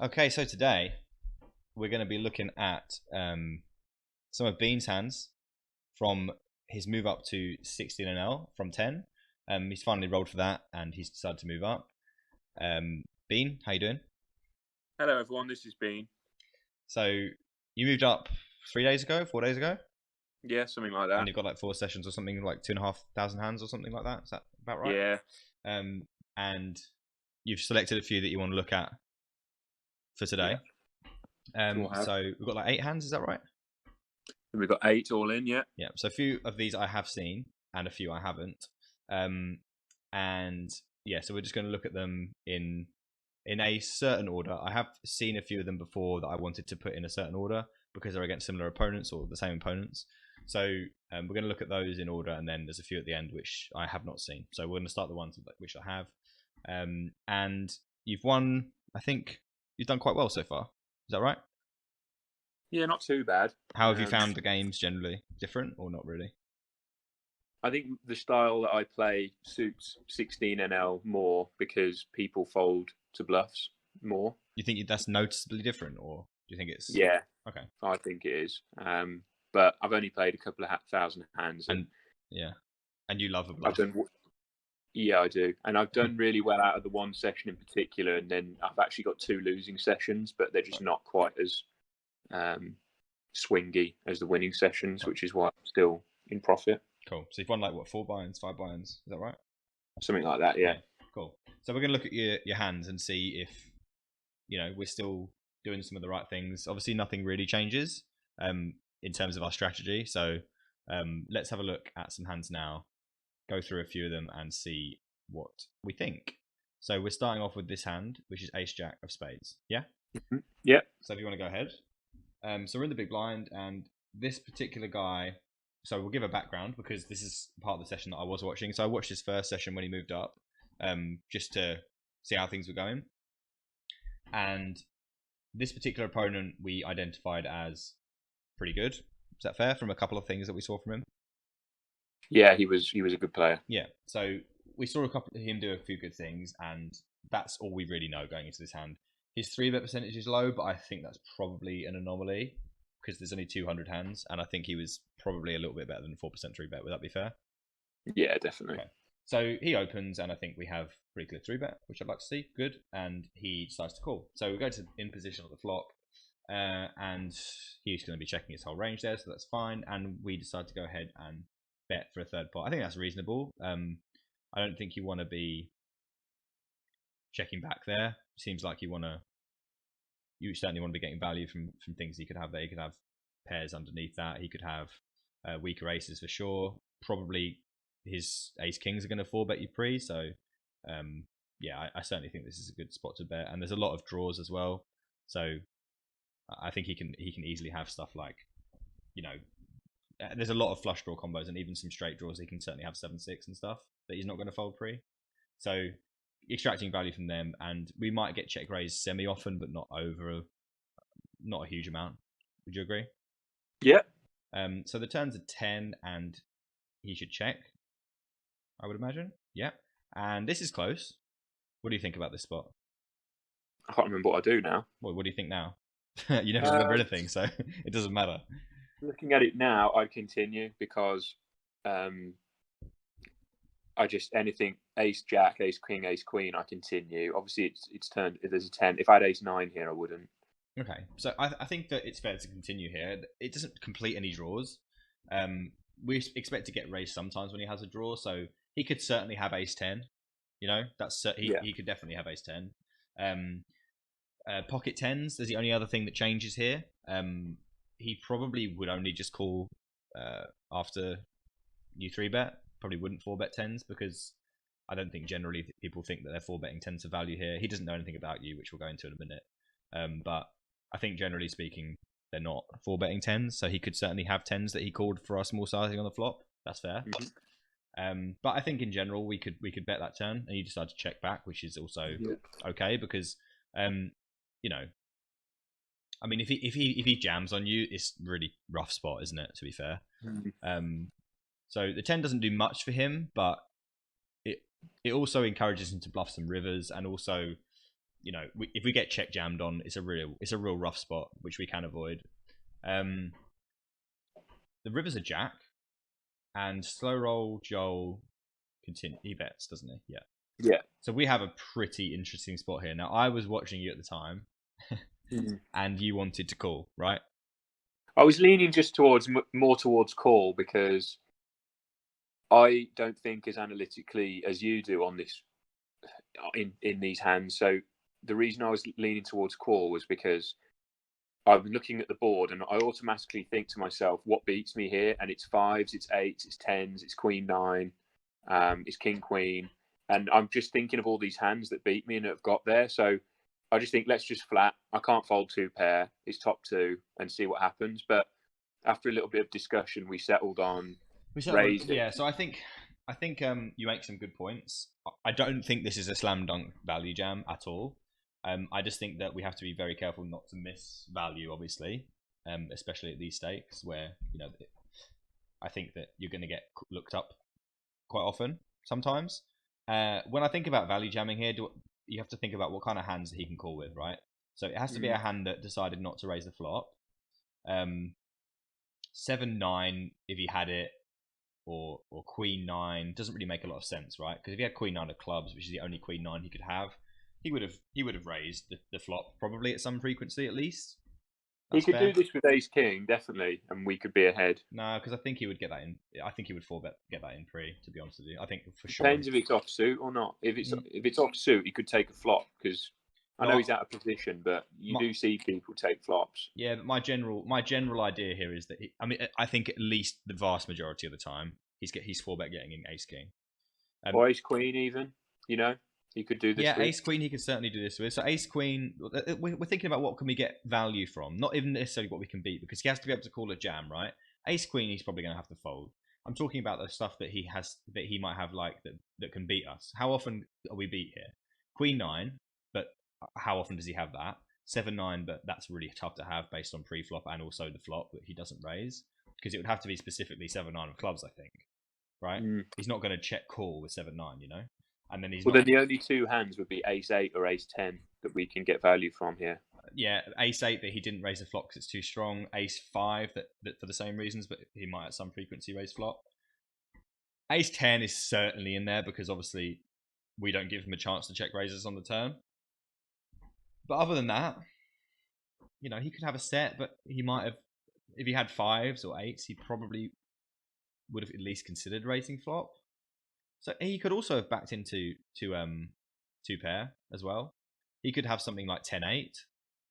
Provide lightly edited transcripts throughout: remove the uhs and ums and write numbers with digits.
Okay, so today we're going to be looking at some of Bean's hands from his move up to 16 NL from 10. He's finally rolled for that and he's decided to move up. Bean, how you doing? Hello, everyone. This is Bean. So you moved up 3 days ago, 4 days ago, Yeah, something like and that. you've got like 4 sessions or something, like 2,500 hands or something like that. Is that about right? Yeah, And you've selected a few that you want to look at for today. sure have. So we've got like 8 hands, is that right? We've got 8 all in, yeah. Yeah. So a few of these I have seen, and a few I haven't. And yeah, so we're just going to look at them in a certain order. I have seen a few of them before that I wanted to put in a certain order because they're against similar opponents or the same opponents. So we're going to look at those in order, and then there's a few at the end which I have not seen. So we're going to start the ones which I have. And you've won. I think you've done quite well so far. Is that right? Yeah, not too bad. How have you found the games generally? Different or not really? I think the style that I play suits 16 NL more because people fold to bluffs more. You think that's noticeably different, or do you think it's Yeah, okay? I think it is. But I've only played a couple of thousand hands, And yeah, and you love a I've bluff. done. Yeah, I do, and I've done really well out of the one session in particular, and then I've actually got 2 losing sessions, but they're just not quite as swingy as the winning sessions, which is why I'm still in profit. Cool. So you've won like what, 4 buy-ins, 5 buy-ins? Is that right? Something like that, yeah. Cool. So we're gonna look at your hands and see if we're still doing some of the right things. Obviously, nothing really changes in terms of our strategy. So let's have a look at some hands now. Go through a few of them and see what we think. So we're starting off with this hand, which is Ace Jack of Spades. Yeah. Yeah. So if you want to go ahead. So we're in the big blind, and this particular guy. So we'll give a background because this is part of the session that I was watching. So I watched his first session when he moved up, just to see how things were going. And this particular opponent we identified as pretty good. Is that fair from a couple of things that we saw from him? Yeah, he was a good player. Yeah. So we saw him do a few good things, and that's all we really know going into this hand. His 3-bet percentage is low, but I think that's probably an anomaly because there's only 200 hands, and I think he was probably a little bit better than 4% 3-bet. Would that be fair? Yeah, definitely. Okay. So he opens, and I think we have pretty clear 3-bet, which I'd like to see. Good. And he decides to call. So we go to in position on the flop, and he's going to be checking his whole range there, so that's fine. And we decide to go ahead and bet for a third pot. I think that's reasonable. I don't think you want to be checking back there. Seems like you certainly want to be getting value from things he could have there. He could have pairs underneath that. He could have weaker aces for sure. Probably his ace kings are going to 4-bet you pre. So yeah, I certainly think this is a good spot to bet. And there's a lot of draws as well. So I think he can easily have stuff like, there's a lot of flush draw combos and even some straight draws. He can certainly have 7-6 and stuff that he's not going to fold pre. So extracting value from them, and we might get check raised semi often, but not a huge amount. Would you agree? Yeah. So the turns are 10, and he should check, I would imagine. Yeah. And this is close. What do you think about this spot? I can't remember what I do now. What do you think now? You never remember anything, so it doesn't matter. Looking at it now, I'd continue because I just anything ace jack, ace king, ace queen. I continue. Obviously, it's turned. If there's a 10, if I had ace 9 here, I wouldn't. Okay, so I think that it's fair to continue here. It doesn't complete any draws. We expect to get raised sometimes when he has a draw, so he could certainly have ace 10. He could definitely have ace 10. Pocket 10s is the only other thing that changes here. He probably would only just call after you 3-bet. Probably wouldn't 4-bet 10s because I don't think generally people think that they're 4-betting 10s to value here. He doesn't know anything about you, which we'll go into in a minute. But I think generally speaking, they're not 4-betting 10s, so he could certainly have 10s that he called for our small sizing on the flop. That's fair. But I think in general we could bet that turn, and you decide to check back, which is also okay because I mean, if he jams on you, it's really rough spot, isn't it? To be fair. So the 10 doesn't do much for him, but it also encourages him to bluff some rivers, and also if we get check jammed on, it's a real rough spot which we can avoid. The river's a jack, and slow roll Joel continue. He bets, doesn't he? Yeah. Yeah. So we have a pretty interesting spot here. Now, I was watching you at the time, and you wanted to call, right? I was leaning just more towards call because I don't think as analytically as you do on this in these hands. So the reason I was leaning towards call was because I'm looking at the board and I automatically think to myself, what beats me here? And it's fives, it's eights, it's tens, it's queen nine, it's king queen, and I'm just thinking of all these hands that beat me and have got there. So I just think let's just flat. I can't fold two pair. It's top two and see what happens. But after a little bit of discussion, we settled on raised. Yeah. So I think you make some good points. I don't think this is a slam dunk value jam at all. I just think that we have to be very careful not to miss value, obviously, especially at these stakes where I think that you're going to get looked up quite often sometimes. When I think about value jamming here, you have to think about what kind of hands that he can call with, right? So it has to be a hand that decided not to raise the flop. 7-9 if he had it, or queen 9 doesn't really make a lot of sense, right? Because if he had queen 9 of clubs, which is the only queen 9 he could have, he would have raised the flop probably at some frequency at least. He could do this with ace king definitely, and we could be ahead. No, because I think he would get that in. I think he would get that in pre. To be honest with you, I think for sure. Depends if it's off suit or not. If it's off suit, he could take a flop because I know he's out of position, but you do see people take flops. Yeah, but my general idea here is that I think at least the vast majority of the time he's 4-bet getting in ace king, or ace queen even. He could do this. Yeah, ace queen he could certainly do this with. So ace queen, we're thinking about what can we get value from, not even necessarily what we can beat, because he has to be able to call a jam, right? Ace queen he's probably going to have to fold. I'm talking about the stuff that he might have that can beat us. How often are we beat here? Queen 9, but how often does he have that? 7-9, but that's really tough to have based on pre-flop and also the flop that he doesn't raise, because it would have to be specifically 7-9 of clubs, I think, right? He's not going to check call with 7-9, and then then the only two hands would be ace 8 or ace 10 that we can get value from here. Yeah, ace 8 that he didn't raise the flop because it's too strong. Ace 5 that for the same reasons, but he might at some frequency raise flop. Ace 10 is certainly in there because obviously we don't give him a chance to check raises on the turn. But other than that, he could have a set, but he might have, if he had 5s or 8s, he probably would have at least considered raising flop. So he could also have backed into two pair as well. He could have something like 10-8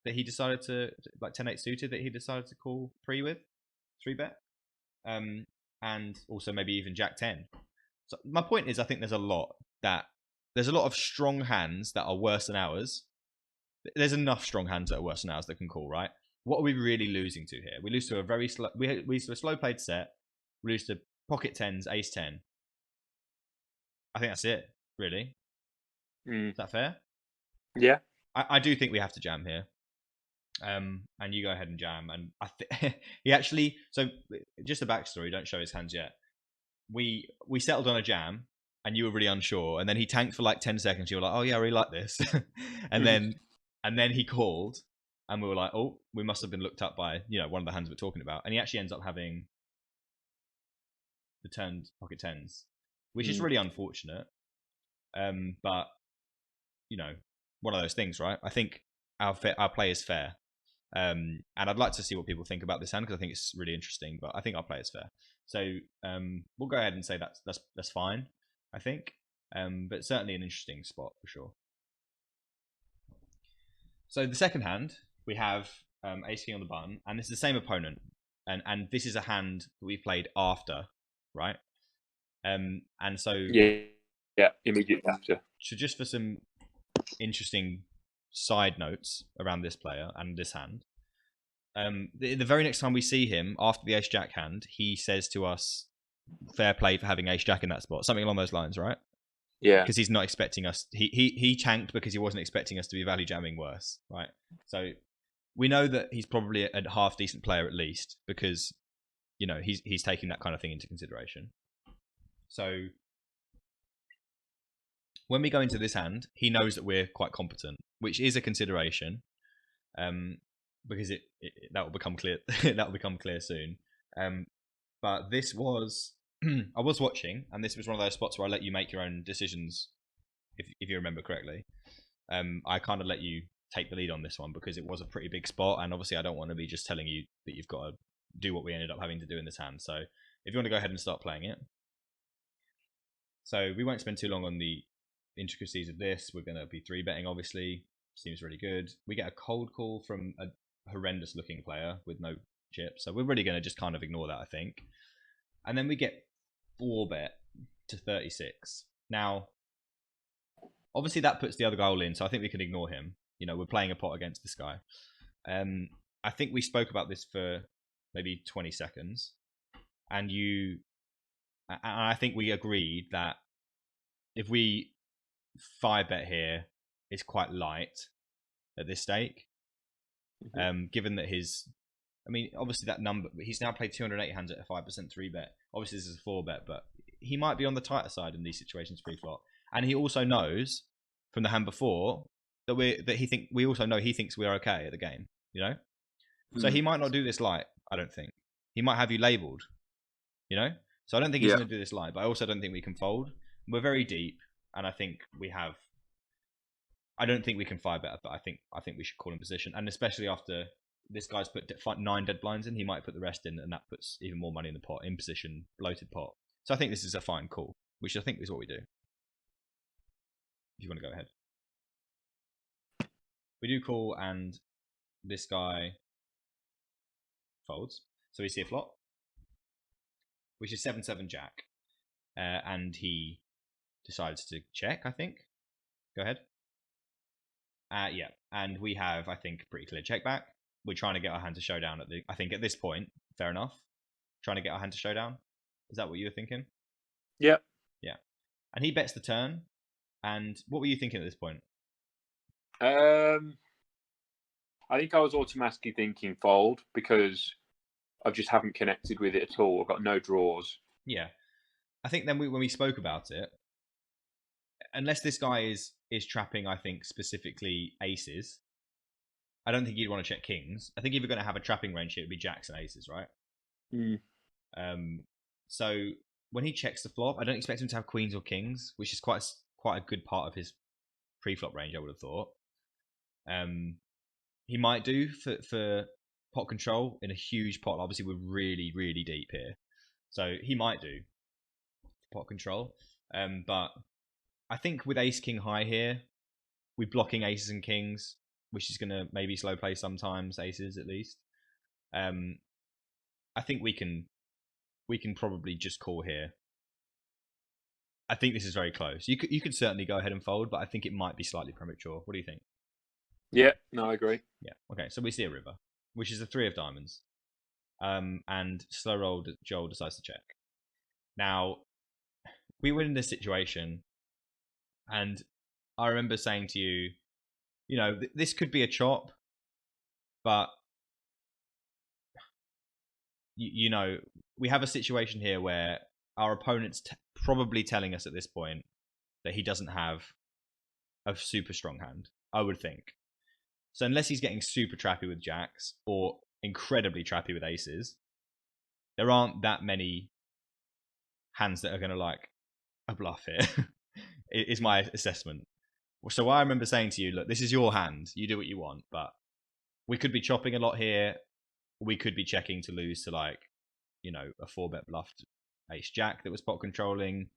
that he decided to, like 10-8 suited that he decided to call pre with 3-bet, and also maybe even Jack 10. So my point is, I think there's a lot of strong hands that are worse than ours. There's enough strong hands that are worse than ours that can call, right? What are we really losing to here? We lose to a very slow. We lose to a slow played set. We lose to pocket 10s, ace 10. I think that's it, really. Is that fair? Yeah. I do think we have to jam here. And you go ahead and jam. And I think he actually. So just a backstory. Don't show his hands yet. We settled on a jam, and you were really unsure. And then he tanked for like 10 seconds. You were like, "Oh yeah, I really like this." and then he called, and we were like, "Oh, we must have been looked up by one of the hands we're talking about." And he actually ends up having the turned pocket 10s. Which is really unfortunate, but one of those things, right? I think our play is fair, and I'd like to see what people think about this hand because I think it's really interesting. But I think our play is fair, so we'll go ahead and say that's fine. I think, but certainly an interesting spot for sure. So the second hand we have ace king on the button, and it's the same opponent, and this is a hand that we played after, right? And so immediately after. So just for some interesting side notes around this player and this hand, the very next time we see him after the ace jack hand, he says to us, "Fair play for having ace jack in that spot," something along those lines, right? Yeah, because he's not expecting us. He tanked because he wasn't expecting us to be value jamming worse, right? So we know that he's probably a half decent player at least because he's taking that kind of thing into consideration. So when we go into this hand, he knows that we're quite competent. which is a consideration, because that will become clear. That will become clear soon. But this was I was watching, and this was one of those spots where I let you make your own decisions, if you remember correctly. I kind of let you take the lead on this one because it was a pretty big spot, and obviously I don't want to be just telling you that you've got to do what we ended up having to do in this hand. So if you want to go ahead and start playing it. So we won't spend too long on the intricacies of this. We're going to be 3-betting, obviously. Seems really good. We get a cold call from a horrendous looking player with no chip, so we're really going to just kind of ignore that, I think. And then we get 4-bet to 36. Now, obviously that puts the other guy all in, so I think we can ignore him. You know, we're playing a pot against this guy. I think we spoke about this for maybe 20 seconds, and I think we agreed that if we 5-bet here, it's quite light at this stake. Given that obviously that number, he's now played 280 hands at a 5% 3-bet. Obviously this is a 4-bet, but he might be on the tighter side in these situations pre-flop. And he also knows from the hand before that we also know he thinks we're okay at the game, you know? So he might not do this light, I don't think. He might have you labeled, you know? So I don't think he's going to do this light, but I also don't think we can fold. We're very deep, and I think we have. I don't think we can 5-bet, but I think we should call in position, and especially after this guy's put 9 dead blinds in, he might put the rest in, and that puts even more money in the pot, in position, bloated pot. So I think this is a fine call, which I think is what we do. If you want to go ahead, we do call, and this guy folds. So we see a flop, which is 7-7 jack, and he decides to check. I think. Go ahead. Yeah, and we have, I think, a pretty clear check back. We're trying to get our hand to showdown I think at this point, fair enough. Trying to get our hand to showdown. Is that what you were thinking? Yeah. Yeah. And he bets the turn. And what were you thinking at this point? I think I was automatically thinking fold because I just haven't connected with it at all. I've got no draws. Yeah. I think then when we spoke about it, unless this guy is trapping, I think, specifically aces, I don't think you'd want to check kings. I think if you're going to have a trapping range here, it would be jacks and aces, right? So when he checks the flop, I don't expect him to have queens or kings, which is quite a good part of his pre-flop range, I would have thought. He might do for pot control in a huge pot. Obviously, we're really, really deep here. So he might do pot control. But I think with ace king high here, we're blocking aces and kings, which is going to maybe slow play sometimes, aces at least. I think we can probably just call here. I think this is very close. You could certainly go ahead and fold, but I think it might be slightly premature. What do you think? Yeah, no, I agree. Yeah. Okay, so we see a river, which is the 3 of diamonds. And slow roll, Joel decides to check. Now, we were in this situation, and I remember saying to you, you know, this could be a chop, but you know, we have a situation here where our opponent's probably telling us at this point that he doesn't have a super strong hand, I would think. So unless he's getting super trappy with jacks or incredibly trappy with aces, there aren't that many hands that are going to like a bluff here, is my assessment. So I remember saying to you, look, this is your hand. You do what you want, but we could be chopping a lot here. We could be checking to lose to like, you know, a 4-bet bluffed ace jack that was pot controlling.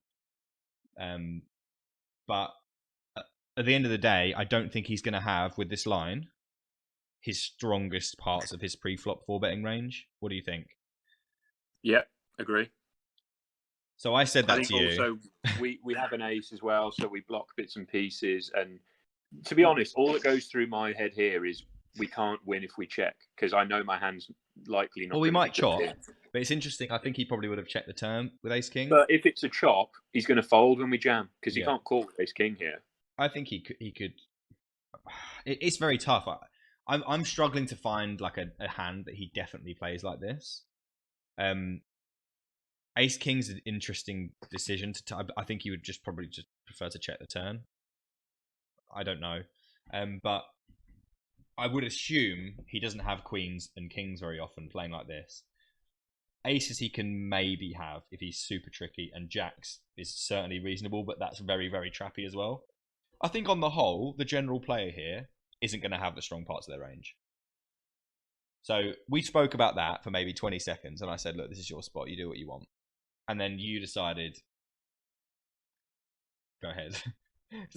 But at the end of the day, I don't think he's going to have, with this line, his strongest parts of his pre-flop 4-betting range. What do you think? Yeah, agree. So I said that I think to you. Also, we have an ace as well, so we block bits and pieces. And to be honest, all that goes through my head here is we can't win if we check, because I know my hand's likely not. Well, we might chop, but it's interesting. I think he probably would have checked the turn with ace king. But if it's a chop, he's going to fold when we jam, because he can't call with ace king here. I think he could. It's very tough. I'm struggling to find like a hand that he definitely plays like this. Ace king's an interesting decision I think he would probably just prefer to check the turn. I don't know. But I would assume he doesn't have queens and kings very often playing like this. Aces he can maybe have if he's super tricky, and jacks is certainly reasonable, but that's very, very trappy as well. I think on the whole, the general player here isn't going to have the strong parts of their range. So we spoke about that for maybe 20 seconds, and I said, look, this is your spot. You do what you want. And then you decided, go ahead,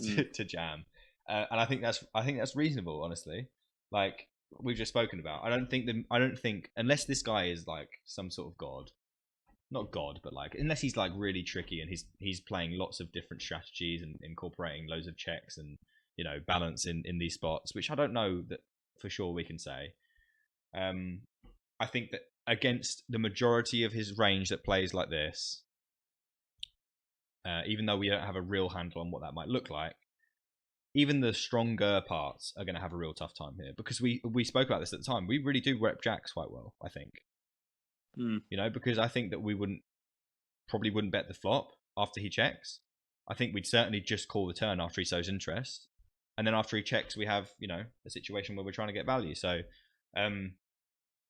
to jam. And I think that's reasonable, honestly. Like we've just spoken about. I don't think unless this guy is like some sort of god, not god, but like unless he's like really tricky and he's playing lots of different strategies and incorporating loads of checks and balance in these spots, which I don't know that for sure we can say. I think that against the majority of his range that plays like this, even though we don't have a real handle on what that might look like, even the stronger parts are going to have a real tough time here, because we spoke about this at the time. We really do rep jacks quite well, I think. Because I think that we probably wouldn't bet the flop after he checks. I think we'd certainly just call the turn after he shows interest, and then after he checks, we have a situation where we're trying to get value. So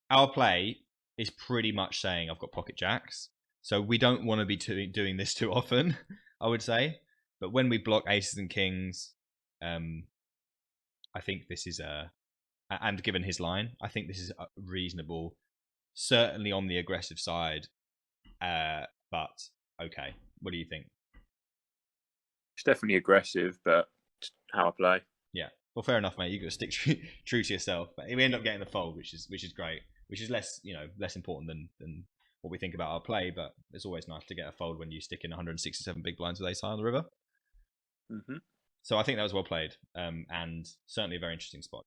our play is pretty much saying I've got pocket jacks, so we don't want to be doing this too often, I would say. But when we block aces and kings, I think this is and given his line, I think this is reasonable, certainly on the aggressive side. But okay, what do you think? It's definitely aggressive, but how I play. Yeah, well, fair enough, mate. You got to stick true to yourself. But we end up getting the fold, which is great, which is less important than what we think about our play. But it's always nice to get a fold when you stick in 167 big blinds with ace high on the river. Mm-hmm. So I think that was well played, and certainly a very interesting spot.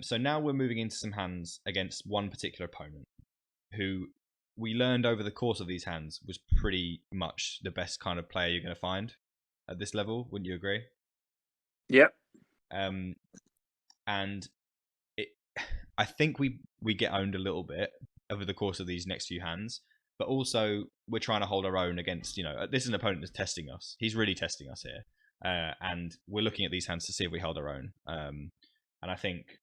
So now we're moving into some hands against one particular opponent, who we learned over the course of these hands was pretty much the best kind of player you're going to find at this level. Wouldn't you agree? Yep. And I think we get owned a little bit over the course of these next few hands, but also we're trying to hold our own against, this is an opponent that's testing us. He's really testing us here. And we're looking at these hands to see if we hold our own. And I think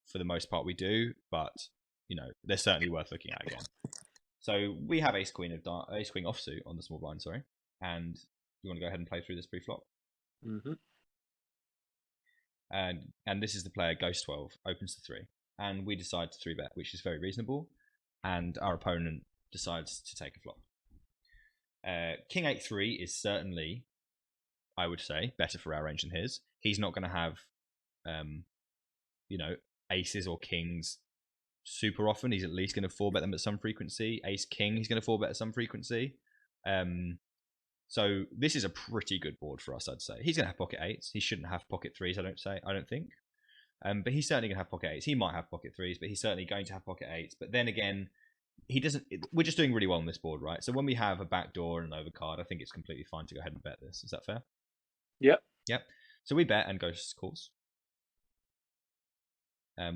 for the most part we do, but they're certainly worth looking at again. So we have ace queen offsuit on the small blind, sorry. And you want to go ahead and play through this pre-flop? Mm-hmm. And this is the player ghost 12, opens to 3. And we decide to 3-bet, which is very reasonable. And our opponent decides to take a flop. King 8-3 is certainly, I would say, better for our range than his. He's not going to have, aces or kings super often. He's at least going to 4-bet them at some frequency. Ace king, he's going to 4-bet at some frequency. So this is a pretty good board for us, I'd say. He's going to have pocket 8s. He shouldn't have pocket 3s, I don't think. But he's certainly going to have pocket 8s. He might have pocket 3s, but he's certainly going to have pocket 8s. But then again, he doesn't. We're just doing really well on this board, right? So when we have a backdoor and an overcard, I think it's completely fine to go ahead and bet this. Is that fair? Yep. Yep. So we bet and ghost calls,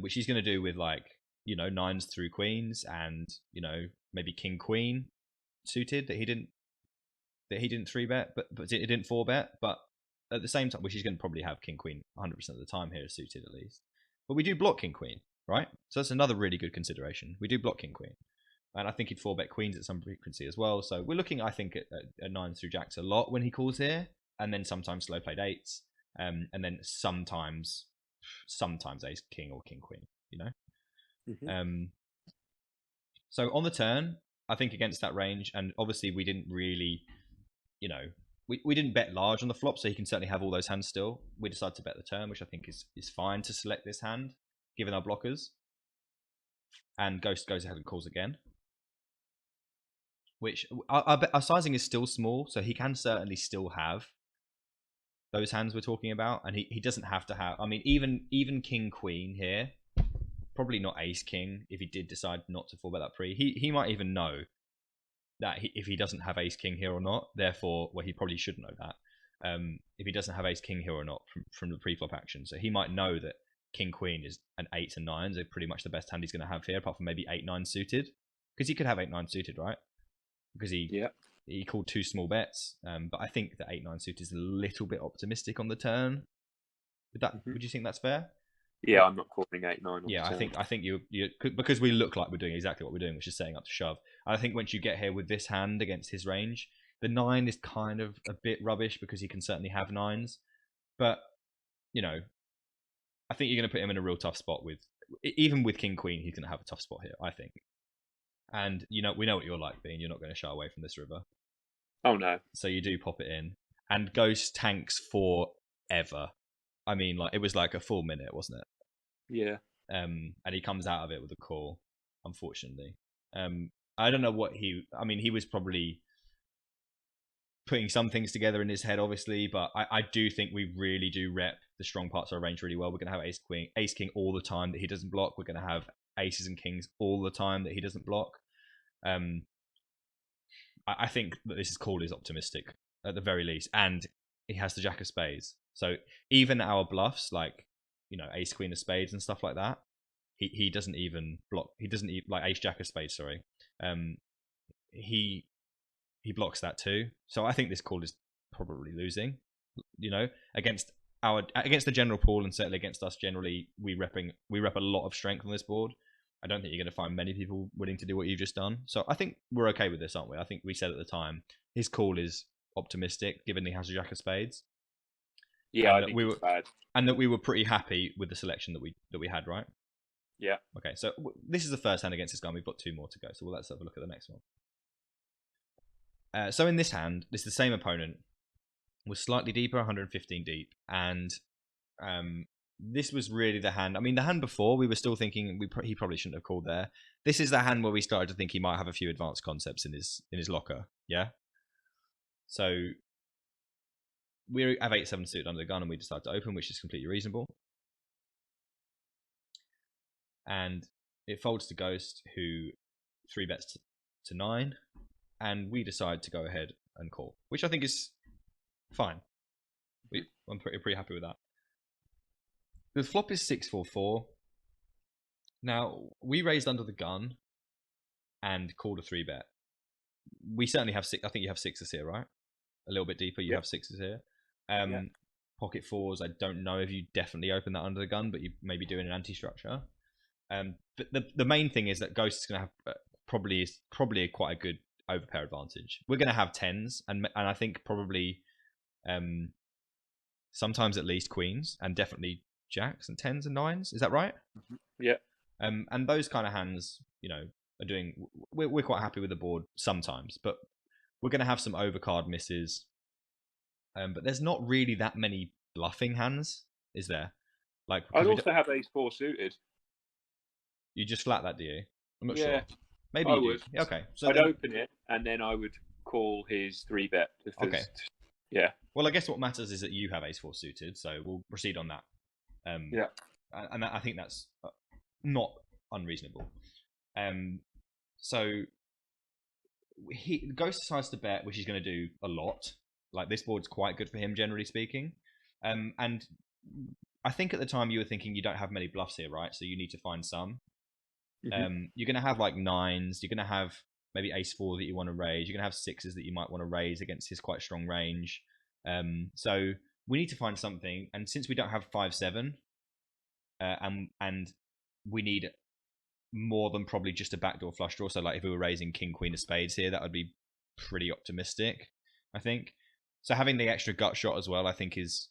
which he's going to do with nines through queens and maybe king queen suited that he didn't 3-bet, but it didn't 4-bet. But at the same time, which he's going to probably have king queen 100% of the time here suited at least. But we do block king queen, right? So that's another really good consideration. We do block king queen. And I think he'd 4-bet queens at some frequency as well. So we're looking, I think, at nines through jacks a lot when he calls here. And then sometimes slow played 8s. And then sometimes ace king or king queen, Mm-hmm. So on the turn, I think against that range, and obviously we didn't really, we didn't bet large on the flop, so he can certainly have all those hands still. We decided to bet the turn, which I think is fine to select this hand, given our blockers. And Ghost goes ahead and calls again. Which our sizing is still small, so he can certainly still have those hands we're talking about, and he doesn't have to have. I mean, even king queen here, probably not ace king if he did decide not to 4-bet that pre. He might even know that if he doesn't have ace king here or not. Therefore, he probably should know that if he doesn't have ace king here or not from the pre-flop action. So he might know that king queen is an 8s and 9s are pretty much the best hand he's going to have here, apart from maybe 8-9 suited, because he could have 8-9 suited, right? Because he he called 2 small bets, but I think the 8-9 suit is a little bit optimistic on the turn. Would you think that's fair? Yeah, I'm not calling 8-9 on Yeah, the turn. I think you because we look like we're doing exactly what we're doing, which is setting up to shove. I think once you get here with this hand against his range, the 9 is kind of a bit rubbish because he can certainly have 9s, but you know, I think you're going to put him in a real tough spot with even with King Queen. He's going to have a tough spot here, I think. And we know what you're like, being you're not going to shy away from this river. Oh no! So you do pop it in, and Ghost tanks forever. I mean, like it was like a full minute, wasn't it? Yeah. And he comes out of it with a call, unfortunately. I don't know what I mean, he was probably putting some things together in his head, obviously, but I do think we really do rep the strong parts of our range really well. We're going to have ace king all the time that he doesn't block. We're going to have aces and kings all the time that he doesn't block. I think that this call is optimistic at the very least, and he has the jack of spades. So even our bluffs, like ace queen of spades and stuff like that, he doesn't even block. He doesn't even, like ace jack of spades. Sorry, he blocks that too. So I think this call is probably losing. Against the general pool, and certainly against us generally, we rep a lot of strength on this board. I don't think you're going to find many people willing to do what you've just done. So I think we're okay with this, aren't we? I think we said at the time his call is optimistic, given he has a jack of spades. Yeah, I think it's bad. And that we were pretty happy with the selection that we had, right? Yeah. Okay, so this is the first hand against this guy. We've got 2 more to go, so let's have a look at the next one. So in this hand, this is the same opponent. Was slightly deeper, 115 deep, and this was really the hand. I mean, the hand before, we were still thinking he probably shouldn't have called there. This is the hand where we started to think he might have a few advanced concepts in his locker. Yeah. So we have 8-7 suited under the gun, and we decide to open, which is completely reasonable. And it folds to Ghost, who 3 bets to 9, and we decide to go ahead and call, which I think is fine. I'm pretty happy with that. The flop is 6-4-4. Now, we raised under the gun and called a 3 bet. We certainly have 6. I think you have 6s here, right? A little bit deeper, you have 6s here. Pocket 4s, I don't know if you definitely open that under the gun, but you may be doing an anti-structure. But the main thing is that Ghost is going to have probably quite a good overpair advantage. We're going to have 10s, and I think probably sometimes at least queens, and definitely jacks and 10s and 9s. Is that right? Yeah. And those kind of hands, are doing. We're quite happy with the board sometimes, but we're going to have some overcard misses. But there's not really that many bluffing hands, is there? Like I'd also have ace-4 suited. You just flat that, do you? I'm not sure. Yeah. Maybe I you would. do. Okay. So I'd open it, and then I would call his 3 bet. Okay. Yeah. Well, I guess what matters is that you have ace-4 suited, so we'll proceed on that. Yeah. And I think that's not unreasonable. So Ghost decides to bet, which he's going to do a lot. Like, this board's quite good for him, generally speaking. And I think at the time you were thinking you don't have many bluffs here, right? So you need to find some. You're going to have like 9s. You're going to have maybe ace-4 that you want to raise. You're going to have 6s that you might want to raise against his quite strong range. So we need to find something. And since we don't have 5-7, and we need more than probably just a backdoor flush draw. So like if we were raising king queen of spades here, that would be pretty optimistic, I think. So having the extra gut shot as well, I think is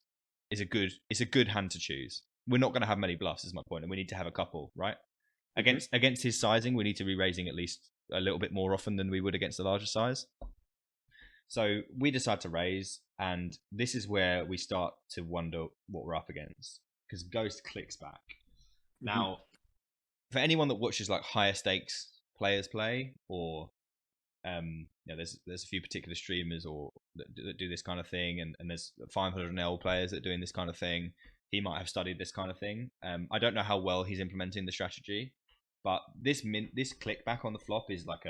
a good hand to choose. We're not going to have many bluffs, is my point, and we need to have a couple, right? Against his sizing, we need to be raising at least a little bit more often than we would against the larger size. So we decide to raise, and this is where we start to wonder what we're up against, because Ghost clicks back. Now, for anyone that watches like higher stakes players play, or there's a few particular streamers or that do this kind of thing, and there's 500L players that are doing this kind of thing. He might have studied this kind of thing. I don't know how well he's implementing the strategy, but this click back on the flop is like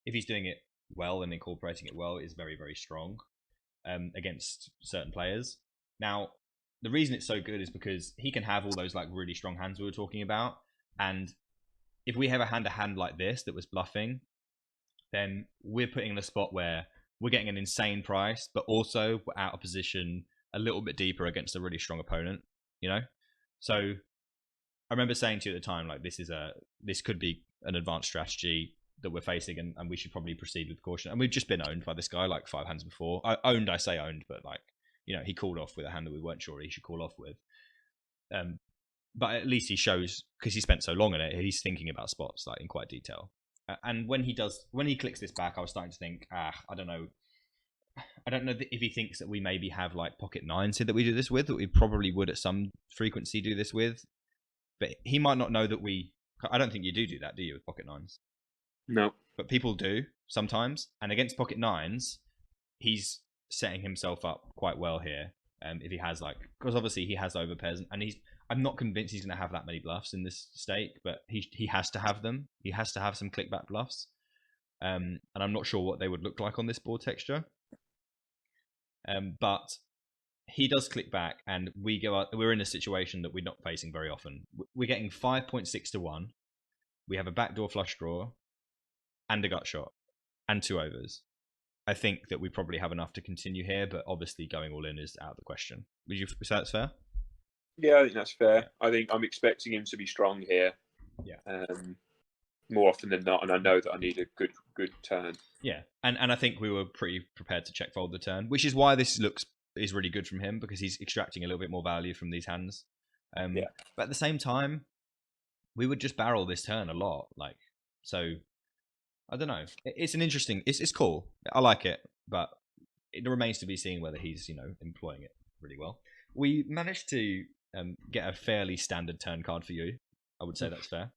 if he's doing it well and incorporating it well, is very, very strong against certain players. Now, the reason it's so good is because he can have all those like really strong hands we were talking about, and if we have a hand like this that was bluffing, then we're putting in a spot where we're getting an insane price, but also we're out of position a little bit deeper against a really strong opponent, you know? So I remember saying to you at the time, like, this could be an advanced strategy that we're facing, and we should probably proceed with caution. And we've just been owned by this guy like 5 hands before. I say owned, but like, you know, he called off with a hand that we weren't sure he should call off with. But at least he shows, because he spent so long on it, he's thinking about spots like in quite detail. And when he clicks this back, I was starting to think, I don't know if he thinks that we maybe have like pocket nines here that we do this with, that we probably would at some frequency do this with. But he might not know that we. I don't think you do that, do you, with pocket nines? No. But people do sometimes, and against pocket nines, he's setting himself up quite well here. If he has because obviously he has overpairs, and I'm not convinced he's going to have that many bluffs in this stake, but he has to have them. He has to have some clickback bluffs, and I'm not sure what they would look like on this board texture. But he does click back, and we're in a situation that we're not facing very often. We're getting 5.6 to 1. We have a backdoor flush draw, and a gut shot, and 2 overs. I think that we probably have enough to continue here, but obviously going all in is out of the question. Would you say that's fair? Yeah, I think that's fair. Yeah. I think I'm expecting him to be strong here. Yeah. More often than not, and I know that I need a good turn. Yeah, and I think we were pretty prepared to check fold the turn, which is why this is really good from him, because he's extracting a little bit more value from these hands. Yeah. But at the same time, we would just barrel this turn a lot, so. I don't know. It's an interesting. It's cool. I like it, but it remains to be seen whether he's employing it really well. We managed to get a fairly standard turn card for you. I would say that's fair.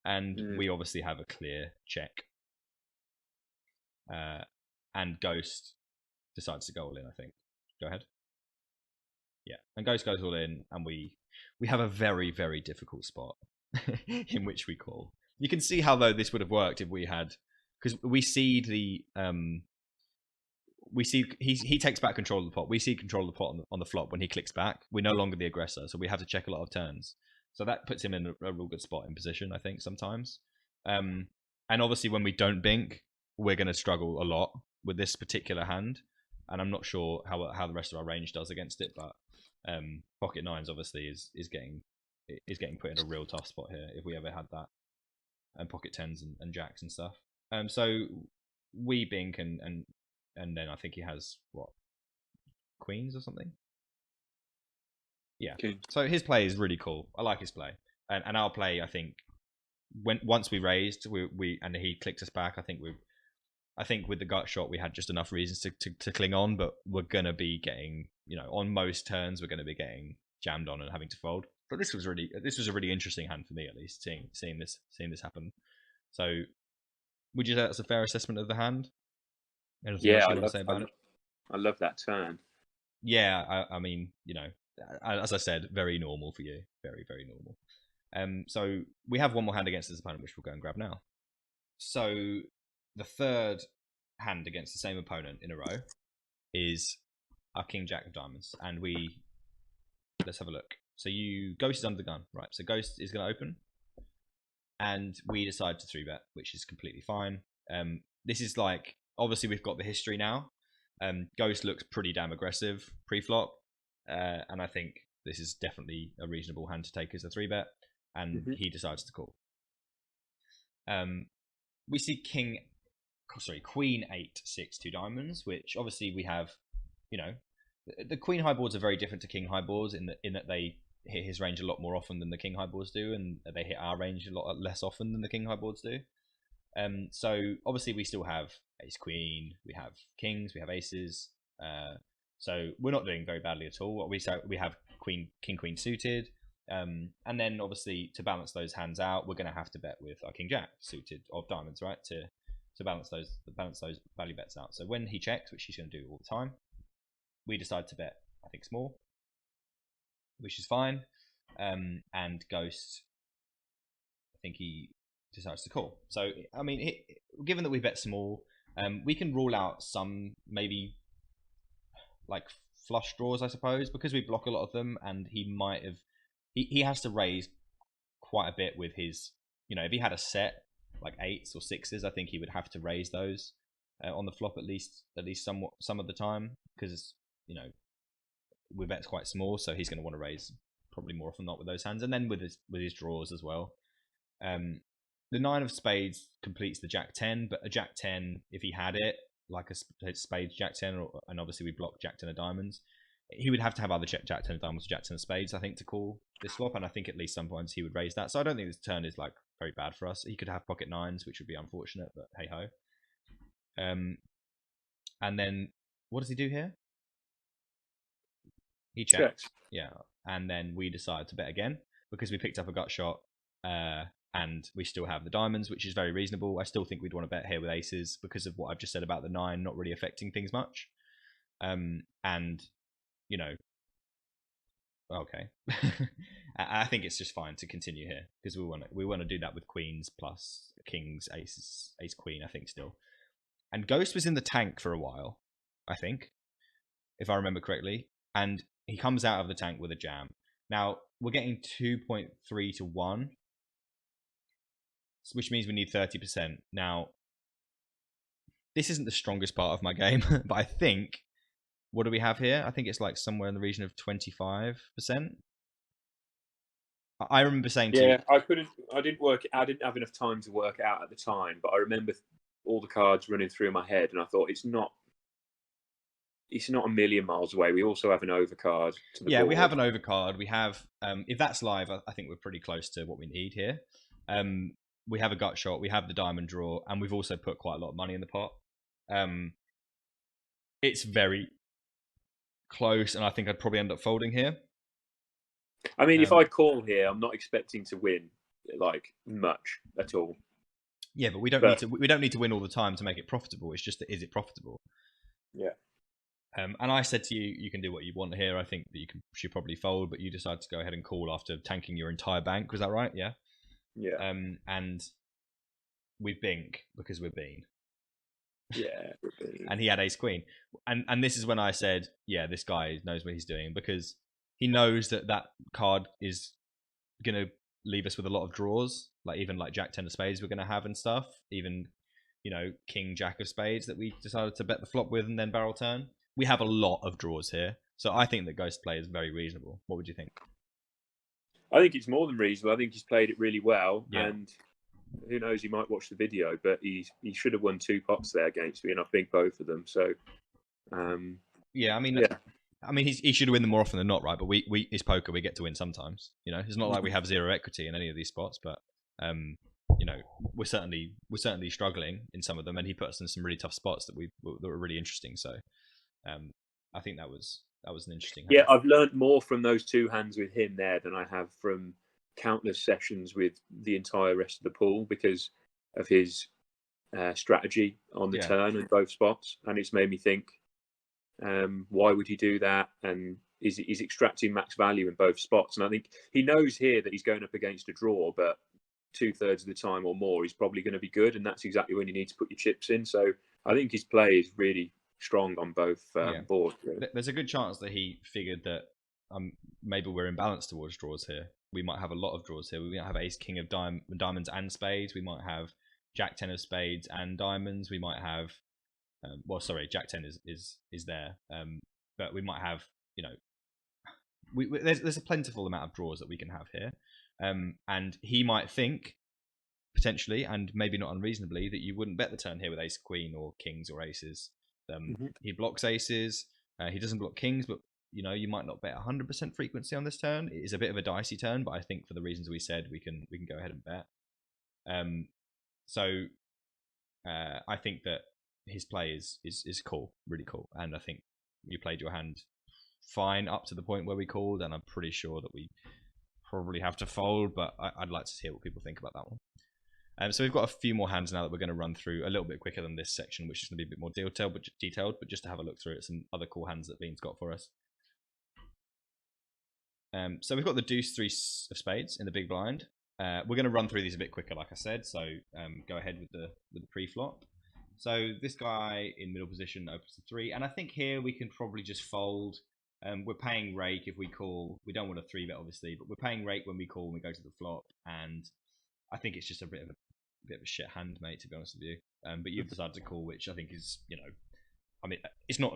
And we obviously have a clear check. And Ghost decides to go all in, I think. Go ahead. Yeah, and Ghost goes all in, and we have a very, very difficult spot in which we call. You can see how though this would have worked if we had, because we see he takes back control of the pot. We see control of the pot on the flop when he clicks back. We're no longer the aggressor, so we have to check a lot of turns. So that puts him in a real good spot in position, I think, sometimes. And obviously when we don't bink, we're going to struggle a lot with this particular hand. And I'm not sure how the rest of our range does against it, but pocket nines obviously is getting put in a real tough spot here if we ever had that. And pocket tens and jacks and stuff. So we bink and then I think he has queens or something. Yeah. Okay. So his play is really cool. I like his play, and our play, I think, once we raised, we and he clicked us back. I think with the gut shot we had just enough reasons to cling on, but we're gonna be getting on most turns we're gonna be getting jammed on and having to fold. But this was a really interesting hand for me, at least, seeing this happen. So, would you say that's a fair assessment of the hand? Anything else you want to say about it? I love that turn. Yeah, I mean, as I said, very normal for you, very, very normal. So we have one more hand against this opponent, which we'll go and grab now. So the third hand against the same opponent in a row is our King Jack of Diamonds, and let's have a look. So Ghost is under the gun, right? So Ghost is going to open, and we decide to 3-bet, which is completely fine. This is obviously we've got the history now. Ghost looks pretty damn aggressive pre-flop, and I think this is definitely a reasonable hand to take as a 3-bet, and he decides to call. We see Queen 8 6 2 diamonds, which obviously we have. The Queen high boards are very different to King high boards in that they hit his range a lot more often than the King high boards do, and they hit our range a lot less often than the King high boards do. So obviously we still have Ace Queen, we have Kings, we have Aces. So we're not doing very badly at all. We have King Queen suited, and then obviously to balance those hands out, we're going to have to bet with our King Jack suited of diamonds, right? To balance those value bets out. So when he checks, which he's going to do all the time, we decide to bet, I think, small, which is fine. And Ghost, I think he decides to call. So, I mean, given that we bet small, we can rule out some maybe flush draws, I suppose, because we block a lot of them, and he might have. He has to raise quite a bit with his. If he had a set like 8s or 6s, I think he would have to raise those. on the flop, at least somewhat some of the time, because you know we bet's quite small, so he's going to want to raise probably more often than not with those hands, and then with his draws as well. The 9 of spades completes the Jack 10, but a Jack 10, if he had it, like a spades Jack 10, and obviously we block Jack 10 of diamonds, he would have to have either Jack 10 of diamonds or Jack 10 of spades, I think, to call this flop, and I think at least sometimes he would raise that. So I don't think this turn is like very bad for us. He could have pocket 9s, which would be unfortunate, but hey ho. And then what does he do here? He checks. Yeah, and then we decide to bet again because we picked up a gut shot, and we still have the diamonds, which is very reasonable. I still think we'd want to bet here with aces because of what I've just said about the 9 not really affecting things much. And you know, okay, I think it's just fine to continue here because we want to do that with queens plus kings, aces, ace queen. I think still, and Ghost was in the tank for a while, I think, if I remember correctly, and he comes out of the tank with a jam. Now we're getting 2.3 to 1, which means we need 30%. Now, this isn't the strongest part of my game, but I think, what do we have here? I think it's like somewhere in the region of 25%. I remember saying to you, I didn't have enough time to work it out at the time, but I remember all the cards running through my head, and I thought it's not a million miles away. We also have an overcard. Yeah, we have an overcard. We have, if that's live, I think we're pretty close to what we need here. We have a gut shot. We have the diamond draw, and we've also put quite a lot of money in the pot. It's very close, and I think I'd probably end up folding here. I mean, if I call here, I'm not expecting to win like much at all. Yeah, but we don't need to win all the time to make it profitable. It's just, is it profitable? Yeah. And I said to you, you can do what you want here. I think that should probably fold, but you decided to go ahead and call after tanking your entire bank. Was that right? Yeah. Yeah. And we bink because we're bean. Yeah. And he had ace queen, and this is when I said, yeah, this guy knows what he's doing because he knows that card is gonna leave us with a lot of draws, like even like Jack 10 of spades we're gonna have and stuff. Even King Jack of spades that we decided to bet the flop with and then barrel turn. We have a lot of draws here, so I think that Ghost play is very reasonable. What would you think? I think it's more than reasonable. I think he's played it really well, yeah. And who knows, he might watch the video, but he should have won 2 pots there against me, and I think both of them. So, yeah, I mean, he should win them more often than not, right? But we his poker, we get to win sometimes. It's not like we have zero equity in any of these spots, but we're certainly struggling in some of them, and he put us in some really tough spots that were really interesting. So, I think that was an interesting hand. Yeah, I've learned more from those 2 hands with him there than I have from countless sessions with the entire rest of the pool because of his strategy on the turn in both spots, and it's made me think, why would he do that? And he's extracting max value in both spots. And I think he knows here that he's going up against a draw, but 2/3 of the time or more, he's probably going to be good, and that's exactly when you need to put your chips in. So I think his play is really strong on both boards. Really. There's a good chance that he figured that maybe we're imbalanced towards draws here. We might have a lot of draws here. We might have ace king of diamonds and spades. We might have Jack 10 of spades and diamonds. We might have Jack 10 is there, but we might have there's a plentiful amount of draws that we can have here, and he might think potentially, and maybe not unreasonably, that you wouldn't bet the turn here with ace queen or kings or aces. He blocks aces. He doesn't block kings, but you might not bet 100% frequency on this turn. It is a bit of a dicey turn, but I think for the reasons we said, we can go ahead and bet. So I think that his play is cool, really cool, and I think you played your hand fine up to the point where we called, and I'm pretty sure that we probably have to fold, but I'd like to hear what people think about that one. So we've got a few more hands now that we're going to run through a little bit quicker than this section, which is going to be a bit more detailed, but just to have a look through it, some other cool hands that Bean's got for us. So we've got the deuce 3 of spades in the big blind. We're going to run through these a bit quicker, like I said. So go ahead with the pre-flop. So this guy in middle position opens to 3, and I think here we can probably just fold. We're paying rake if we call. We don't want a 3-bet obviously, but we're paying rake when we call and we go to the flop. And I think it's just a bit of a shit hand, mate. To be honest with you, but you've decided to call, which I think is, I mean, it's not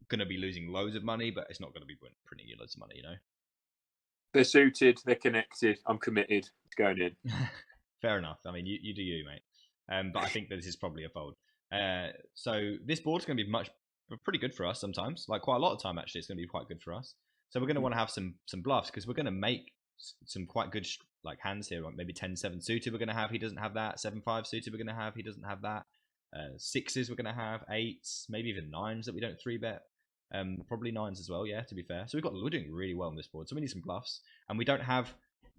going to be losing loads of money, but it's not going to be printing you loads of money, They're suited, they're connected. I'm committed. It's going in. Fair enough. I mean, you do you, mate. But I think that this is probably a fold. So this board's going to be pretty good for us sometimes. Like quite a lot of time, actually, it's going to be quite good for us. So we're going to want to have some bluffs because we're going to make some quite good like hands here. Like maybe 10-7 suited. We're going to have. He doesn't have that. 7-5 suited. We're going to have. He doesn't have that. Sixes we're going to have. Eights, maybe even nines that we don't 3-bet. Probably nines as well. Yeah, to be fair. So we're doing really well on this board. So we need some bluffs, and we don't have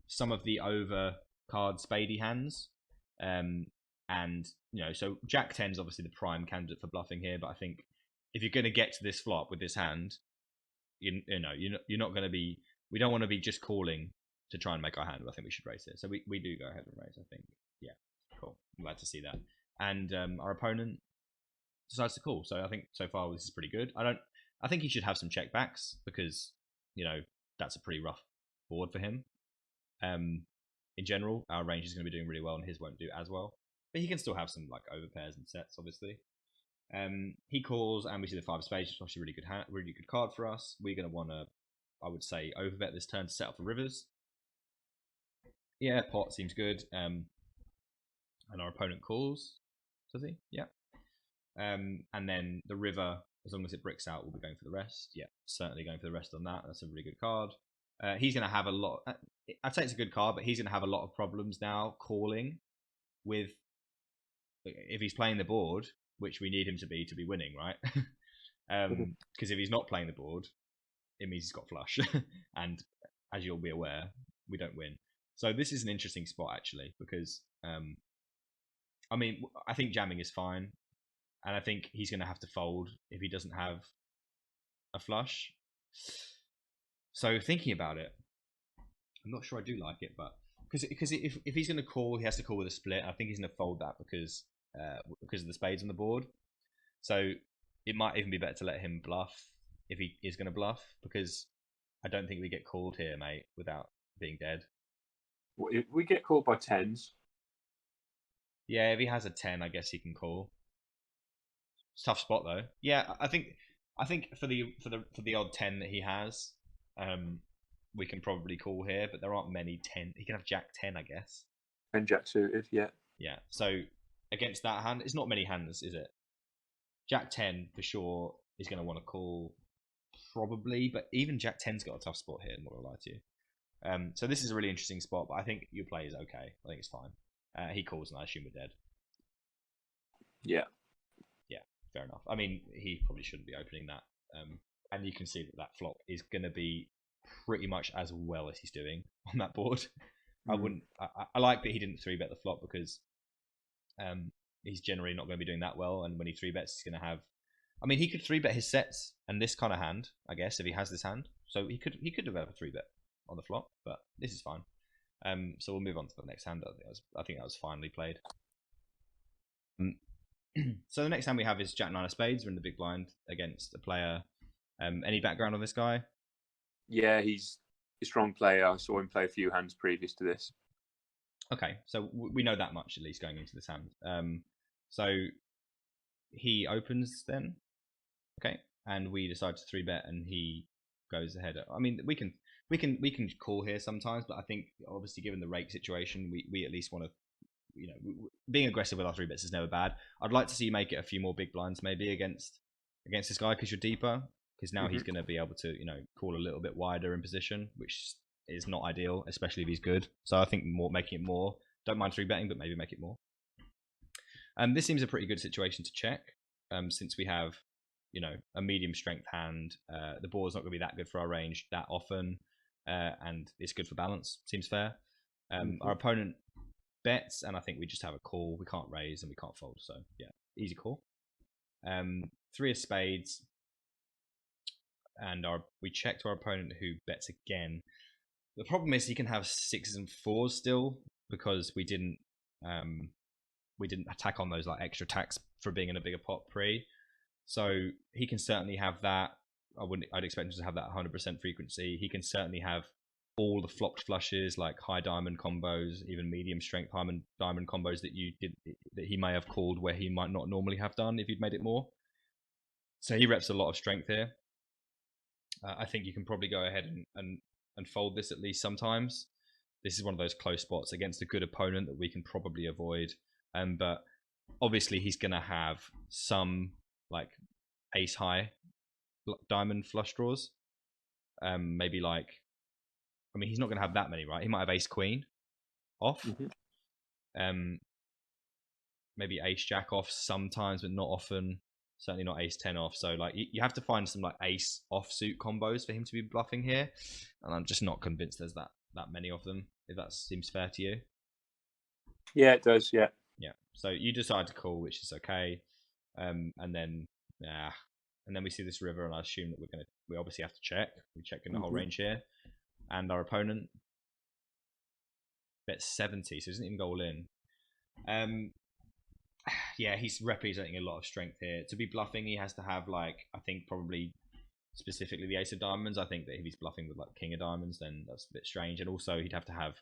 some of the over card spadey hands. And so Jack 10 is obviously the prime candidate for bluffing here. But I think if you're going to get to this flop with this hand, you're not going to be. We don't want to be just calling to try and make our hand. I think we should raise it. So we do go ahead and raise. I think. Yeah, cool. I'm glad to see that. And our opponent decides to call. So I think so far this is pretty good. I think he should have some check backs because that's a pretty rough board for him. In general, our range is going to be doing really well, and his won't do as well. But he can still have some like over pairs and sets, obviously. He calls, and we see the 5 of spades, which is obviously a really good card for us. We're going to want to, I would say, overbet this turn to set up the rivers. Yeah, pot seems good. And our opponent calls, does he? Yeah. And then the river, as long as it bricks out, we'll be going for the rest. Yeah, certainly going for the rest on that. That's a really good card. He's going to have a lot. I'd say it's a good card, but he's going to have a lot of problems now calling with if he's playing the board, which we need him to be winning, right? Because if he's not playing the board, it means he's got flush, and as you'll be aware, we don't win. So this is an interesting spot actually because I mean I think jamming is fine, and I think he's going to have to fold if he doesn't have a flush. So thinking about it, I'm not sure I do like it, but because if he's going to call, he has to call with a split. I think he's going to fold that because of the spades on the board. So it might even be better to let him bluff if he is going to bluff, because I don't think we get called here, mate, without being dead. If we get called by tens. Yeah, if he has a 10, I guess he can call. It's a tough spot though. Yeah, I think for the odd 10 that he has, we can probably call here, but there aren't many 10. He can have Jack 10, I guess. And Jack suited, yeah. Yeah. So against that hand, it's not many hands, is it? Jack 10 for sure is going to want to call, probably, but even Jack 10's got a tough spot here. I'm not gonna lie to you. So this is a really interesting spot, but I think your play is okay. I think it's fine. He calls, and I assume we're dead. Yeah. Yeah, fair enough. I mean, he probably shouldn't be opening that. And you can see that flop is going to be pretty much as well as he's doing on that board. I like that he didn't 3-bet the flop because he's generally not going to be doing that well, and when he 3-bets, he's going to have. I mean, he could 3-bet his sets and this kind of hand, I guess, if he has this hand. So he could have a 3-bet on the flop, but this is fine. So we'll move on to the next hand. I think that was finely played. So the next hand we have is Jack 9 of spades. We're in the big blind against a player. Any background on this guy? Yeah, he's a strong player. I saw him play a few hands previous to this. Okay, so we know that much at least going into this hand. So he opens then, okay, and we decide to 3-bet, and he goes ahead. I mean, we can call here sometimes, but I think obviously given the rake situation, we at least want to, being aggressive with our 3-bets is never bad. I'd like to see you make it a few more big blinds maybe against this guy because you're deeper. Because now he's going to be able to, call a little bit wider in position, which is not ideal, especially if he's good. So I think making it more. Don't mind 3-betting, but maybe make it more. This seems a pretty good situation to check, since we have, a medium strength hand. The board's not going to be that good for our range that often, and it's good for balance. Seems fair. Our opponent bets, and I think we just have a call. We can't raise and we can't fold, so yeah, easy call. 3 of spades. And we check to our opponent who bets again. The problem is he can have 6s and 4s still because we didn't attack on those like extra attacks for being in a bigger pot pre. So he can certainly have that. I'd expect him to have that 100% frequency. He can certainly have all the flopped flushes like high diamond combos, even medium strength diamond combos that you did that he may have called where he might not normally have done if you'd made it more. So he reps a lot of strength here. I think you can probably go ahead and fold this at least sometimes. This is one of those close spots against a good opponent that we can probably avoid. But obviously he's going to have some like ace high diamond flush draws. Maybe like, I mean, he's not going to have that many, right? He might have ace queen off. Maybe ace jack off sometimes, but not often. Certainly not ace 10 off. So like you have to find some like ace offsuit combos for him to be bluffing here, and I'm just not convinced there's that many of them. If that seems fair to you. Yeah, it does. Yeah. Yeah. So you decide to call, which is okay, and then we see this river, and I assume that we obviously have to check. We check in the whole range here, and our opponent bets 70, so he doesn't even go all in. Yeah, he's representing a lot of strength here. To be bluffing, he has to have like, I think probably specifically the ace of diamonds. I think that if he's bluffing with like king of diamonds, then that's a bit strange. And also he'd have to have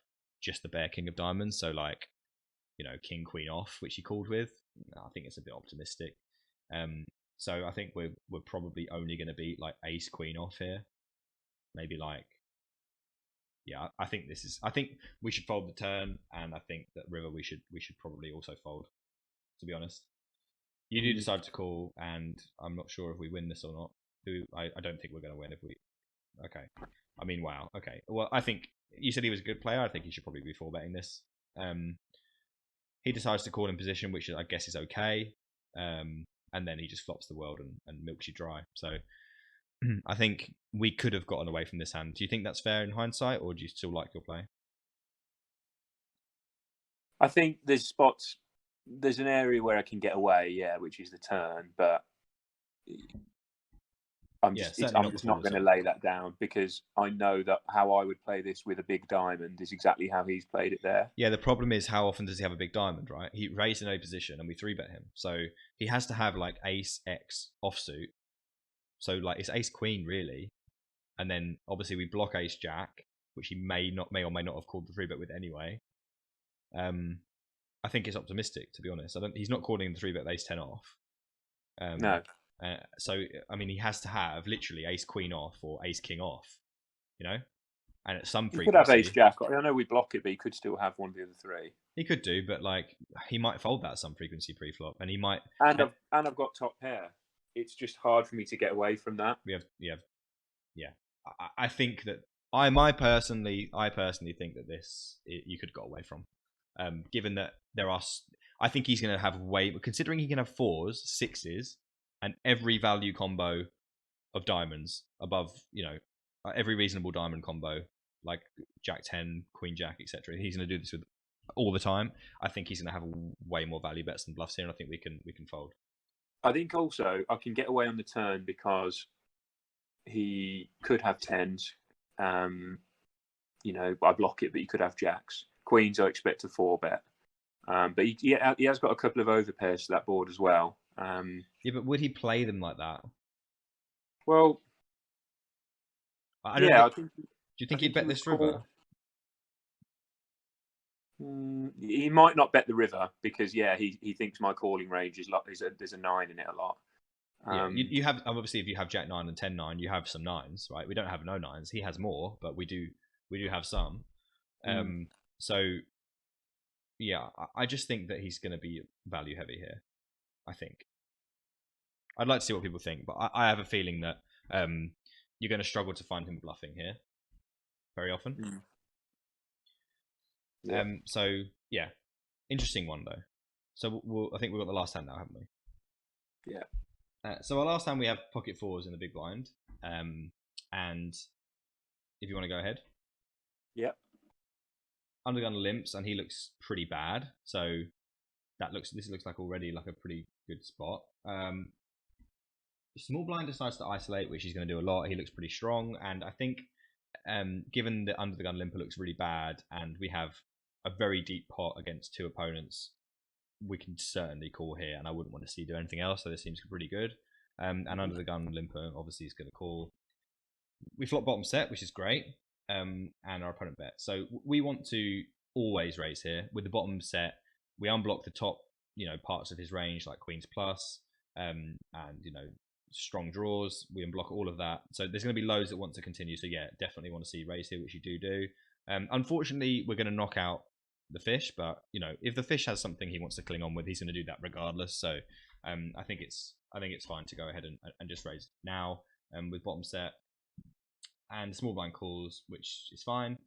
just the bare king of diamonds. So like, you know, king queen off, which he called with. I think it's a bit optimistic. So I think we're probably only going to beat like ace queen off here. Maybe like, yeah, I think we should fold the turn, and I think that river we should probably also fold. To be honest, you do decide to call, and I'm not sure if we win this or not. I don't think we're going to win if we. Okay, I mean, wow. Okay, well, I think you said he was a good player. I think he should probably be 4-betting this. He decides to call in position, which I guess is okay. And then he just flops the world and milks you dry. So I think we could have gotten away from this hand. Do you think that's fair in hindsight, or do you still like your play? I think there's an area where I can get away, yeah, which is the turn, but I'm just not going to lay that down, because I know that how I would play this with a big diamond is exactly how he's played it there. Yeah, the problem is how often does he have a big diamond, right? He raised in a position and we 3-bet him. So he has to have like ace X offsuit. So like it's ace queen really. And then obviously we block ace jack, which he may or may not have called the 3-bet with anyway. I think it's optimistic, to be honest. He's not calling the 3-bet ace 10 off. No. So I mean, he has to have literally ace queen off or ace king off, you know. And at some frequency, he could have ace jack. I know we block it, but he could still have one of the other three. He could do, but like he might fold that at some frequency pre-flop, and he might. And I've got top pair. It's just hard for me to get away from that. Yeah. I think that I personally think that you could go away from, given that there are. I think he's going to have considering he can have 4s, 6s, and every value combo of diamonds above, you know, every reasonable diamond combo like jack 10, queen jack, etc. He's going to do this with all the time. I think he's going to have way more value bets than bluffs here, and I think we can fold. I think also I can get away on the turn because he could have 10s. You know, I block it, but he could have jacks. Queens I expect to 4-bet. But he has got a couple of overpairs to that board as well. Yeah, but would he play them like that? Well, I think. Do you think he'd bet this river? He might not bet the river because he thinks my calling range is there's a 9 in it a lot. Yeah, you have obviously if you have jack 9 and 10-9, you have some 9s, right? We don't have no 9s. He has more, but we do have some. So yeah, I just think that he's going to be value heavy here. I think. I'd like to see what people think, but I have a feeling that you're going to struggle to find him bluffing here very often. Yeah. So yeah, interesting one though. So I think we've got the last hand now, haven't we? Yeah. So our last hand we have pocket 4s in the big blind, and if you want to go ahead. Yeah. Undergun limps, and he looks pretty bad. So this looks like already like a pretty good spot. Small blind decides to isolate, which he's going to do a lot. He looks pretty strong, and I think given that under the gun limper looks really bad, and we have a very deep pot against 2 opponents, we can certainly call here, and I wouldn't want to see do anything else. So this seems pretty good. And under the gun limper, obviously, is going to call. We flop bottom set, which is great, and our opponent bet. So we want to always raise here with the bottom set. We unblock the top, parts of his range like queens plus, and strong draws. We unblock all of that. So there's going to be loads that want to continue. So yeah, definitely want to see raise here, which you do. Unfortunately, we're going to knock out the fish, but if the fish has something he wants to cling on with, he's going to do that regardless. So I think it's fine to go ahead and just raise now with bottom set and small blind calls, which is fine.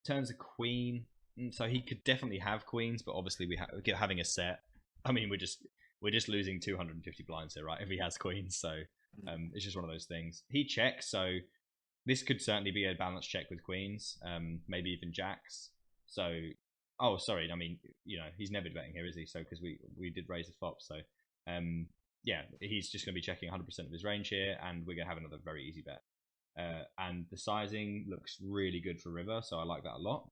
Turns a queen, so he could definitely have queens, but obviously having a set. I mean, we're just losing 250 blinds here, right? If he has queens, so it's just one of those things. He checks, so this could certainly be a balanced check with queens, maybe even jacks. So, oh, sorry, I mean, he's never betting here, is he? So because we did raise the flop, so yeah, he's just going to be checking 100% of his range here, and we're going to have another very easy bet. And the sizing looks really good for river, so I like that a lot.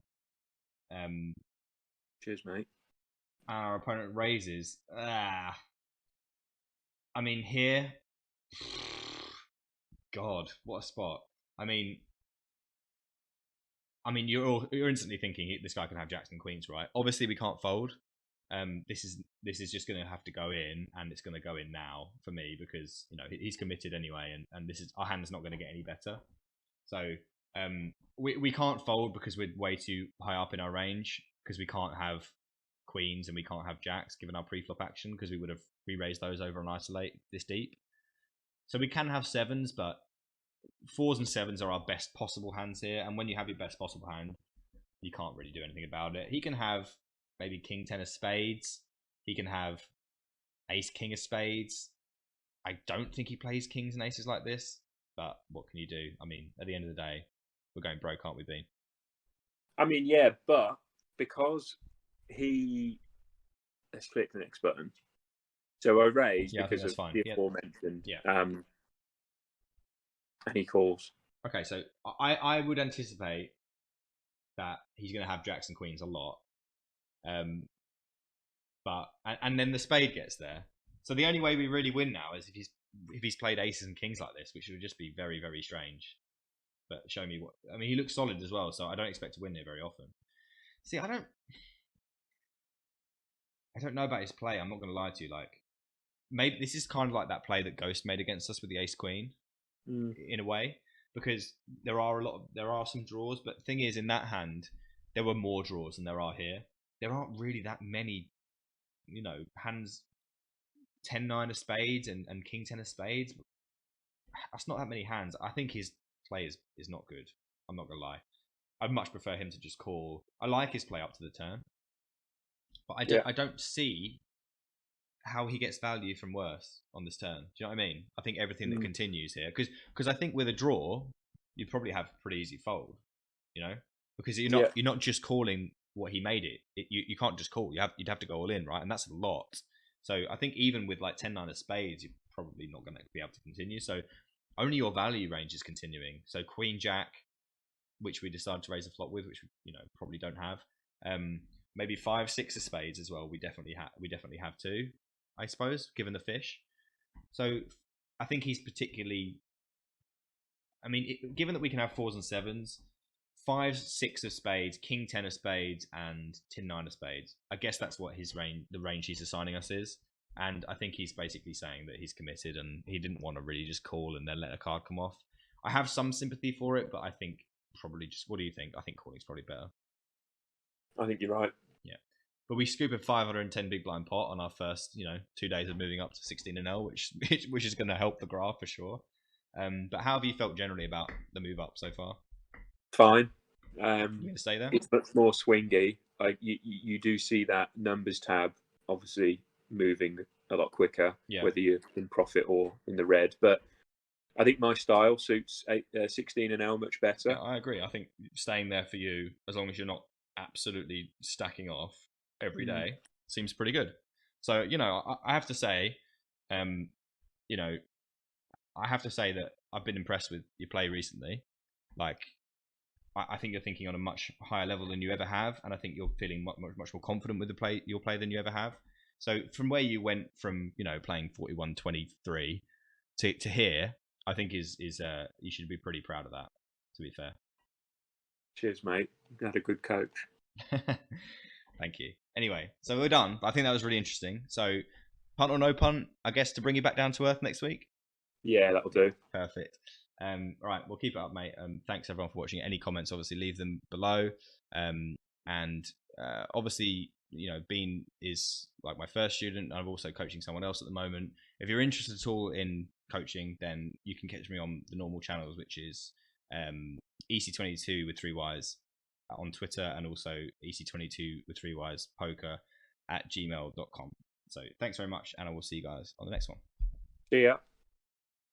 Cheers, mate. Our opponent raises. I mean, here, God, what a spot. I mean, you're instantly thinking this guy can have jacks and queens, right? Obviously, we can't fold. This is just going to have to go in, and it's going to go in now for me because he's committed anyway, and this is our hand's not going to get any better. So we can't fold because we're way too high up in our range because we can't have queens and we can't have jacks given our pre-flop action because we would have re-raised those over and isolate this deep. So we can have sevens, but fours and sevens are our best possible hands here, and when you have your best possible hand, you can't really do anything about it. He can have maybe king 10 of spades. He can have ace king of spades. I don't think he plays kings and aces like this, but what can you do? I mean, at the end of the day, we're going broke, aren't we, Bean? I mean, yeah, but because let's click the next button. So I raise because of the aforementioned. Yeah. And he calls. Okay, so I would anticipate that he's going to have jacks and queens a lot. But then the spade gets there. So the only way we really win now is if he's played aces and kings like this, which would just be very, very strange. But show me what. I mean, he looks solid as well, so I don't expect to win here very often. See, I don't know about his play. I'm not going to lie to you. Like, maybe this is kind of like that play that Ghost made against us with the ace queen, in a way, because there are some draws. But the thing is, in that hand, there were more draws than there are here. There aren't really that many, hands. 10-9 of spades and king 10 of spades. That's not that many hands. I think his play is not good. I'm not gonna lie. I'd much prefer him to just call. I like his play up to the turn, but I don't see how he gets value from worse on this turn. Do you know what I mean? I think everything that continues here, because I think with a draw, you'd probably have a pretty easy fold. Because you're not just calling what he made it. You can't just call. You'd have to go all in, right? And that's a lot. So I think even with like 10-9 of spades, you're probably not going to be able to continue. So only your value range is continuing. So queen jack, which we decided to raise a flop with, which we probably don't have. Maybe 5-6 of spades as well. We definitely have too, I suppose, given the fish. So I think he's particularly. I mean, given that we can have fours and sevens, 5-6 of spades, king 10 of spades, and 10-9 of spades. I guess that's what the range he's assigning us is. And I think he's basically saying that he's committed and he didn't want to really just call and then let a card come off. I have some sympathy for it, but I think probably just. What do you think? I think calling's probably better. I think you're right. Yeah, but we scoop a 510 big blind pot on our first, 2 days of moving up to 16-0, which is going to help the graph for sure. But how have you felt generally about the move up so far? Fine. You going to stay there? It's much more swingy. Like you do see that numbers tab obviously moving a lot quicker, whether you're in profit or in the red. But I think my style suits 16-0 much better. Yeah, I agree. I think staying there for you, as long as you're not absolutely stacking off every day, seems pretty good. So I have to say, I have to say that I've been impressed with your play recently. Like, I think you're thinking on a much higher level than you ever have, and I think you're feeling much more confident with your play than you ever have. So from where you went from playing 41-23 to here, I think is you should be pretty proud of that. To be fair. Cheers, mate. You had a good coach. Thank you. Anyway, so we're done. I think that was really interesting. So, punt or no punt, I guess, to bring you back down to earth next week. Yeah, that'll do. Perfect. All right, we'll keep it up, mate. Thanks everyone for watching. Any comments, obviously, leave them below. And obviously, you know, Bean is like my first student. I'm also coaching someone else at the moment. If you're interested at all in coaching, then you can catch me on the normal channels, which is EC22 with 3Ys on Twitter, and also EC22 with 3Ys poker at gmail.com. So thanks very much, and I will see you guys on the next one. See ya.